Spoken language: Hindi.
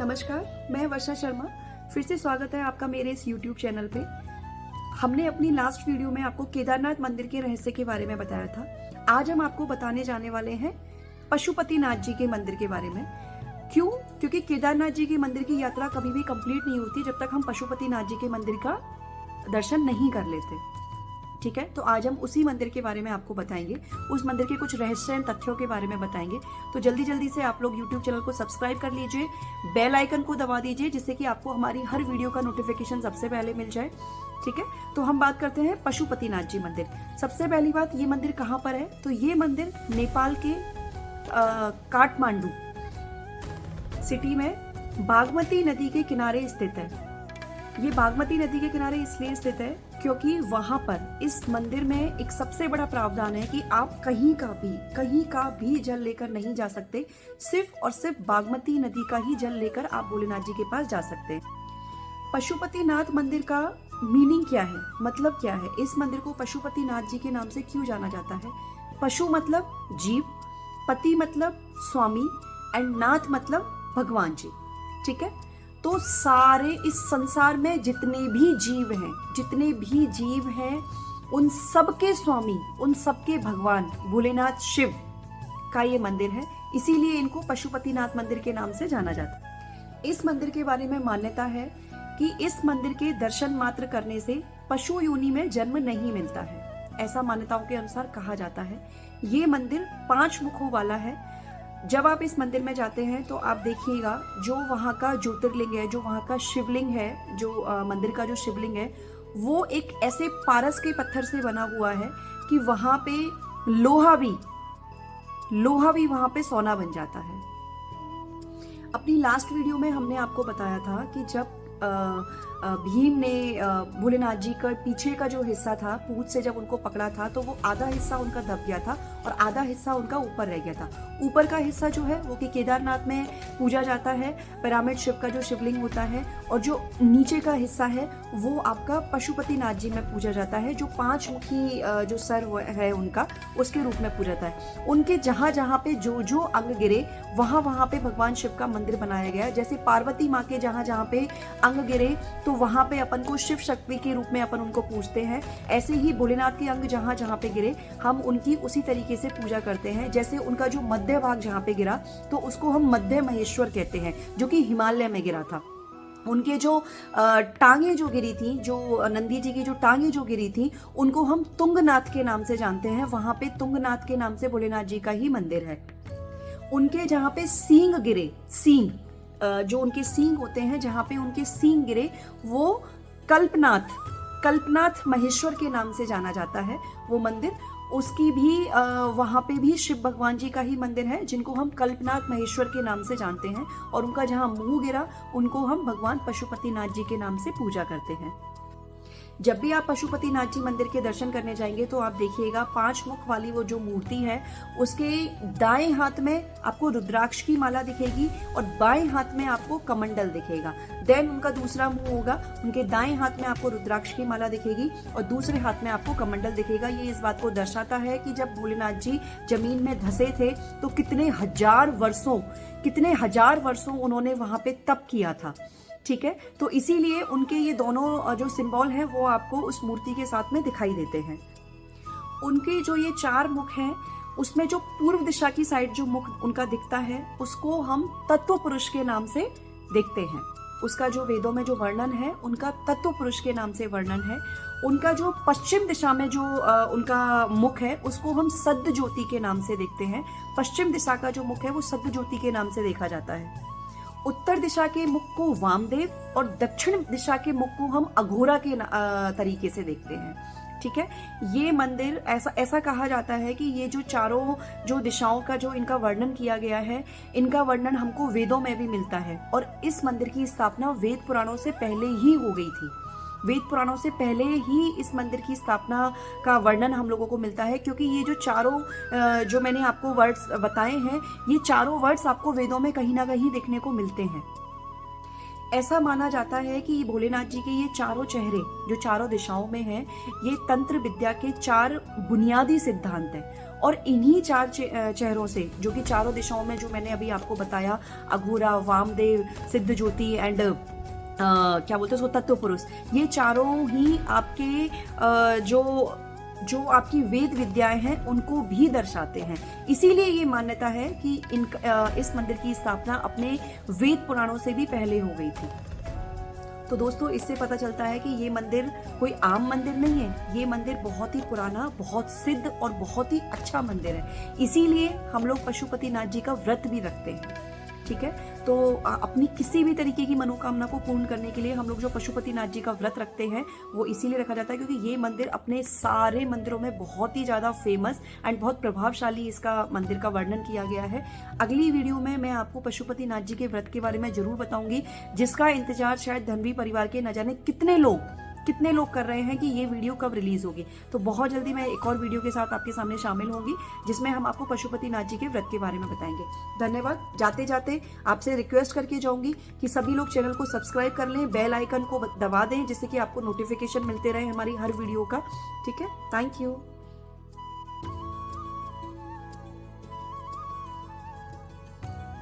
नमस्कार, मैं वर्षा शर्मा। फिर से स्वागत है आपका मेरे इस YouTube चैनल पे। हमने अपनी लास्ट वीडियो में आपको केदारनाथ मंदिर के रहस्य के बारे में बताया था। आज हम आपको बताने जाने वाले हैं पशुपतिनाथ जी के मंदिर के बारे में। क्यों? क्योंकि केदारनाथ जी के मंदिर की यात्रा कभी भी कंप्लीट नहीं होती जब तक हम पशुपतिनाथ जी के मंदिर का दर्शन नहीं कर लेते। ठीक है, तो आज हम उसी मंदिर के बारे में आपको बताएंगे, उस मंदिर के कुछ रहस्य तथ्यों के बारे में बताएंगे। तो जल्दी जल्दी से आप लोग YouTube चैनल को सब्सक्राइब कर लीजिए, बेल आइकन को दबा दीजिए, जिससे कि आपको हमारी हर वीडियो का नोटिफिकेशन सबसे पहले मिल जाए। ठीक है, तो हम बात करते हैं पशुपतिनाथ जी मंदिर। सबसे पहली बात, ये मंदिर कहाँ पर है? तो ये मंदिर नेपाल के काठमांडू सिटी में बागमती नदी के किनारे स्थित है। ये बागमती नदी के किनारे इसलिए स्थित है क्योंकि वहां पर इस मंदिर में एक सबसे बड़ा प्रावधान है कि आप कहीं का भी जल लेकर नहीं जा सकते। सिर्फ और सिर्फ बागमती नदी का ही जल लेकर आप भोलेनाथ जी के पास जा सकते हैं। पशुपतिनाथ मंदिर का मीनिंग क्या है, मतलब क्या है? इस मंदिर को पशुपतिनाथ जी के नाम से क्यों जाना जाता है? पशु मतलब जीव, पति मतलब स्वामी, एंड नाथ मतलब भगवान जी। ठीक है, तो सारे इस संसार में जितने भी जीव हैं उन सबके स्वामी, उन सबके भगवान भोलेनाथ शिव का ये मंदिर है। इसीलिए इनको पशुपतिनाथ मंदिर के नाम से जाना जाता है। इस मंदिर के बारे में मान्यता है कि इस मंदिर के दर्शन मात्र करने से पशु योनि में जन्म नहीं मिलता है, ऐसा मान्यताओं के अनुसार कहा जाता है। ये मंदिर 5 मुखों वाला है। जब आप इस मंदिर में जाते हैं तो आप देखिएगा, जो वहाँ का ज्योतिर्लिंग है, जो वहाँ का शिवलिंग है, जो मंदिर का जो शिवलिंग है, वो एक ऐसे पारस के पत्थर से बना हुआ है कि वहाँ पे लोहा भी वहाँ पे सोना बन जाता है। अपनी लास्ट वीडियो में हमने आपको बताया था कि जब भीम ने भोलेनाथ जी का पीछे का जो हिस्सा था, पूंछ से जब उनको पकड़ा था, तो वो आधा हिस्सा उनका दब गया था और आधा हिस्सा उनका ऊपर रह गया था। ऊपर का हिस्सा जो है वो कि केदारनाथ में पूजा जाता है, पिरामिड शिव का जो शिवलिंग होता है, और जो नीचे का हिस्सा है वो आपका पशुपतिनाथ जी में पूजा जाता है, जो 5 मुखी जो सर है उनका, उसके रूप में पूजा जाता है। उनके जहाँ जहाँ पे जो जो अंग गिरे वहाँ पे भगवान शिव का मंदिर बनाया गया। जैसे पार्वती माँ के जहाँ जहाँ पे अंग गिरे तो वहां पे अपन को शिव शक्ति के रूप में अपन उनको पूजते हैं। ऐसे ही भोलेनाथ के अंग जहां जहां पे गिरे हम उनकी उसी तरीके से पूजा करते हैं। जैसे उनका जो मध्य भाग जहां पे गिरा तो उसको हम मध्य महेश्वर कहते हैं, जो कि हिमालय में गिरा था। उनके जो टांगे जो गिरी थी, जो नंदी जी की जो टांगे जो गिरी थी, उनको हम तुंगनाथ के नाम से जानते हैं। वहां पे तुंगनाथ के नाम से भोलेनाथ जी का ही मंदिर है। उनके जहाँ पे सींग गिरे, जो उनके सींग होते हैं, जहाँ पे उनके सींग गिरे, वो कल्पनाथ महेश्वर के नाम से जाना जाता है वो मंदिर। उसकी भी वहाँ पे भी शिव भगवान जी का ही मंदिर है, जिनको हम कल्पनाथ महेश्वर के नाम से जानते हैं। और उनका जहाँ मुंह गिरा उनको हम भगवान पशुपतिनाथ जी के नाम से पूजा करते हैं। जब भी आप पशुपतिनाथ जी मंदिर के दर्शन करने जाएंगे तो आप देखिएगा 5 मुख वाली वो जो मूर्ति है, उसके दाएं हाथ में आपको रुद्राक्ष की माला दिखेगी और बाएं हाथ में आपको कमंडल दिखेगा। देन उनका दूसरा मुंह होगा, उनके दाएं हाथ में आपको रुद्राक्ष की माला दिखेगी और दूसरे हाथ में आपको कमंडल दिखेगा। ये इस बात को दर्शाता है कि जब भोलेनाथ जी जमीन में धंसे थे तो कितने हजार वर्षों उन्होंने वहां पे तप किया था। ठीक है, तो इसीलिए उनके ये दोनों जो सिंबल हैं वो आपको उस मूर्ति के साथ में दिखाई देते हैं। उनके जो ये 4 मुख हैं, उसमें जो पूर्व दिशा की साइड जो मुख उनका दिखता है उसको हम तत्व पुरुष के नाम से देखते हैं। उसका जो वेदों में जो वर्णन है उनका तत्व पुरुष के नाम से वर्णन है। उनका जो पश्चिम दिशा में जो उनका मुख है उसको हम सद्य ज्योति के नाम से देखते हैं। पश्चिम दिशा का जो मुख है वो सद्य ज्योति के नाम से देखा जाता है। उत्तर दिशा के मुख को वामदेव और दक्षिण दिशा के मुख को हम अघोरा के तरीके से देखते हैं। ठीक है, ये मंदिर ऐसा कहा जाता है कि ये जो चारों जो दिशाओं का जो इनका वर्णन किया गया है, इनका वर्णन हमको वेदों में भी मिलता है। और इस मंदिर की स्थापना वेद पुराणों से पहले ही हो गई थी। वेद पुराणों से पहले ही इस मंदिर की स्थापना का वर्णन हम लोगों को मिलता है, क्योंकि ये जो चारों जो मैंने आपको वर्ड्स बताए हैं, ये चारों वर्ड्स आपको वेदों में कहीं ना कहीं देखने को मिलते हैं। ऐसा माना जाता है कि भोलेनाथ जी के ये चारों चेहरे जो चारों दिशाओं में हैं, ये तंत्र विद्या के 4 बुनियादी सिद्धांत हैं। और इन्हीं 4 चेहरों से, जो कि चारों दिशाओं में, जो मैंने अभी आपको बताया, अघोरा, वामदेव, सिद्ध ज्योति एंड क्या बोलते हैं उसको, तत्व पुरुष, ये चारों ही आपके जो आपकी वेद विद्याएं हैं उनको भी दर्शाते हैं। इसीलिए ये मान्यता है कि इस मंदिर की स्थापना अपने वेद पुराणों से भी पहले हो गई थी। तो दोस्तों, इससे पता चलता है कि ये मंदिर कोई आम मंदिर नहीं है, ये मंदिर बहुत ही पुराना, बहुत सिद्ध और बहुत ही अच्छा मंदिर है। इसीलिए हम लोग पशुपतिनाथ जी का व्रत भी रखते हैं। ठीक है, तो अपनी किसी भी तरीके की मनोकामना को पूर्ण करने के लिए हम लोग जो पशुपतिनाथ जी का व्रत रखते हैं वो इसीलिए रखा जाता है क्योंकि ये मंदिर अपने सारे मंदिरों में बहुत ही ज़्यादा फेमस एंड बहुत प्रभावशाली इसका मंदिर का वर्णन किया गया है। अगली वीडियो में मैं आपको पशुपतिनाथ जी के व्रत के बारे में जरूर बताऊंगी, जिसका इंतजार शायद धनवी परिवार के न जाने कितने लोग कर रहे हैं कि ये वीडियो कब रिलीज होगी। तो बहुत जल्दी मैं एक और वीडियो के साथ आपके सामने शामिल होंगी, जिसमें हम आपको पशुपतिनाथ जी के व्रत के बारे में बताएंगे। धन्यवाद। जाते जाते आपसे रिक्वेस्ट करके जाऊंगी कि सभी लोग चैनल को सब्सक्राइब कर लें, बेल आइकन को दबा दें, जिससे कि आपको नोटिफिकेशन मिलते रहे हमारी हर वीडियो का। ठीक है, थैंक यू।